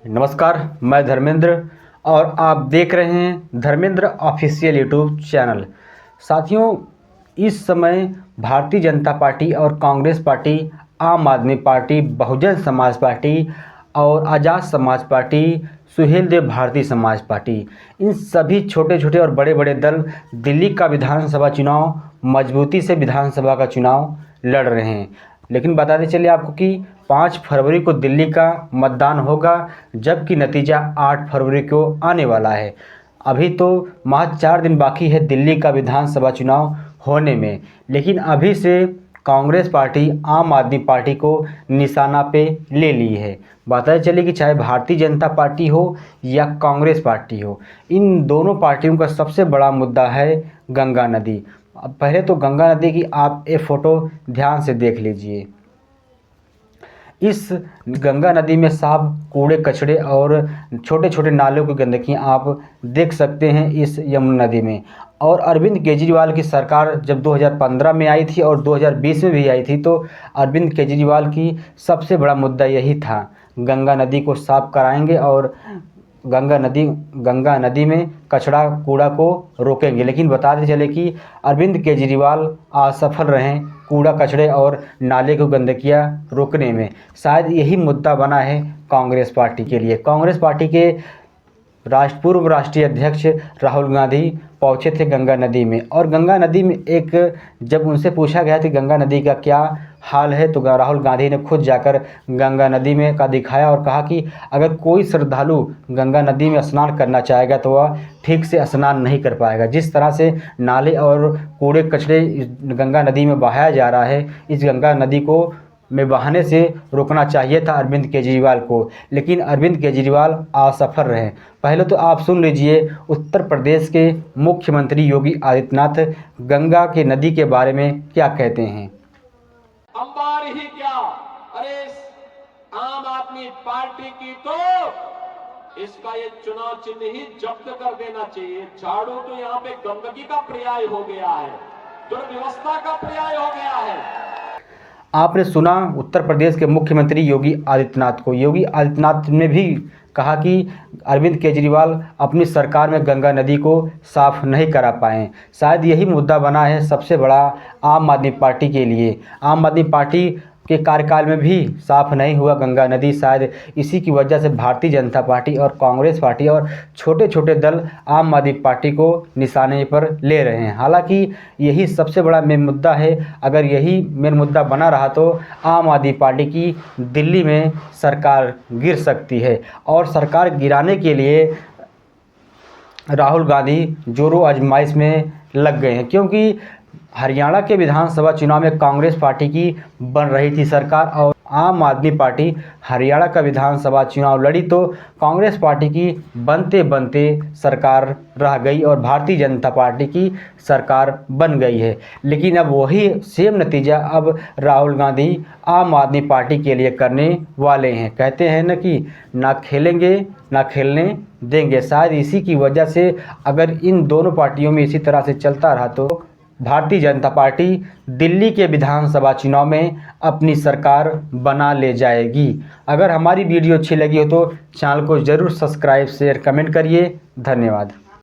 नमस्कार, मैं धर्मेंद्र और आप देख रहे हैं धर्मेंद्र ऑफिशियल यूट्यूब चैनल। साथियों, इस समय भारतीय जनता पार्टी और कांग्रेस पार्टी, आम आदमी पार्टी, बहुजन समाज पार्टी और आज़ाद समाज पार्टी, सुहेल देव भारतीय समाज पार्टी, इन सभी छोटे छोटे और बड़े बड़े दल दिल्ली का विधानसभा चुनाव मजबूती से विधानसभा का चुनाव लड़ रहे हैं। लेकिन बताते चले आपको कि 5 फरवरी को दिल्ली का मतदान होगा, जबकि नतीजा 8 फरवरी को आने वाला है। अभी तो महज 4 दिन बाकी है दिल्ली का विधानसभा चुनाव होने में, लेकिन अभी से कांग्रेस पार्टी आम आदमी पार्टी को निशाना पे ले ली है। बताते चले कि चाहे भारतीय जनता पार्टी हो या कांग्रेस पार्टी हो, इन दोनों पार्टियों का सबसे बड़ा मुद्दा है गंगा नदी। अब पहले तो गंगा नदी की आप ये फ़ोटो ध्यान से देख लीजिए। इस गंगा नदी में साफ कूड़े कचड़े और छोटे छोटे नालों की गंदगी आप देख सकते हैं इस यमुना नदी में। और अरविंद केजरीवाल की सरकार जब 2015 में आई थी और 2020 में भी आई थी, तो अरविंद केजरीवाल की सबसे बड़ा मुद्दा यही था, गंगा नदी को साफ कराएंगे और गंगा नदी में कचड़ा कूड़ा को रोकेंगे। लेकिन बताते चले कि अरविंद केजरीवाल असफल रहे कूड़ा कचड़े और नाले को गंदगियाँ रोकने में। शायद यही मुद्दा बना है कांग्रेस पार्टी के लिए। कांग्रेस पार्टी के पूर्व राष्ट्रीय अध्यक्ष राहुल गांधी पहुंचे थे गंगा नदी में, और गंगा नदी में जब उनसे पूछा गया कि गंगा नदी का क्या हाल है, तो राहुल गांधी ने खुद जाकर गंगा नदी में का दिखाया और कहा कि अगर कोई श्रद्धालु गंगा नदी में स्नान करना चाहेगा तो वह ठीक से स्नान नहीं कर पाएगा। जिस तरह से नाले और कूड़े कचड़े गंगा नदी में बहाया जा रहा है, इस गंगा नदी को में बहाने से रोकना चाहिए था अरविंद केजरीवाल को, लेकिन अरविंद केजरीवाल असफल रहे। पहले तो आप सुन लीजिए उत्तर प्रदेश के मुख्यमंत्री योगी आदित्यनाथ गंगा के नदी के बारे में क्या कहते हैं। अंबार ही क्या, अरे आम आदमी पार्टी की तो इसका ये चुनाव चिन्ह ही जब्त कर देना चाहिए। झाड़ू तो यहाँ पे गंदगी का पर्याय हो गया है, दुर्व्यवस्था का पर्याय हो गया है। आपने सुना उत्तर प्रदेश के मुख्यमंत्री योगी आदित्यनाथ को। योगी आदित्यनाथ ने भी कहा कि अरविंद केजरीवाल अपनी सरकार में गंगा नदी को साफ नहीं करा पाए। शायद यही मुद्दा बना है सबसे बड़ा आम आदमी पार्टी के लिए। आम आदमी पार्टी के कार्यकाल में भी साफ नहीं हुआ गंगा नदी। शायद इसी की वजह से भारतीय जनता पार्टी और कांग्रेस पार्टी और छोटे छोटे दल आम आदमी पार्टी को निशाने पर ले रहे हैं। हालांकि यही सबसे बड़ा मेन मुद्दा है। अगर यही मेन मुद्दा बना रहा तो आम आदमी पार्टी की दिल्ली में सरकार गिर सकती है, और सरकार गिराने के लिए राहुल गांधी जोरों आजमाइश में लग गए हैं। क्योंकि हरियाणा के विधानसभा चुनाव में कांग्रेस पार्टी की बन रही थी सरकार, और आम आदमी पार्टी हरियाणा का विधानसभा चुनाव लड़ी तो कांग्रेस पार्टी की बनते बनते सरकार रह गई और भारतीय जनता पार्टी की सरकार बन गई है। लेकिन अब वही सेम नतीजा अब राहुल गांधी आम आदमी पार्टी के लिए करने वाले हैं। कहते हैं न कि ना खेलेंगे ना खेलने देंगे। शायद इसी की वजह से अगर इन दोनों पार्टियों में इसी तरह से चलता रहा तो भारतीय जनता पार्टी दिल्ली के विधानसभा चुनाव में अपनी सरकार बना ले जाएगी। अगर हमारी वीडियो अच्छी लगी हो तो चैनल को ज़रूर सब्सक्राइब शेयर कमेंट करिए। धन्यवाद।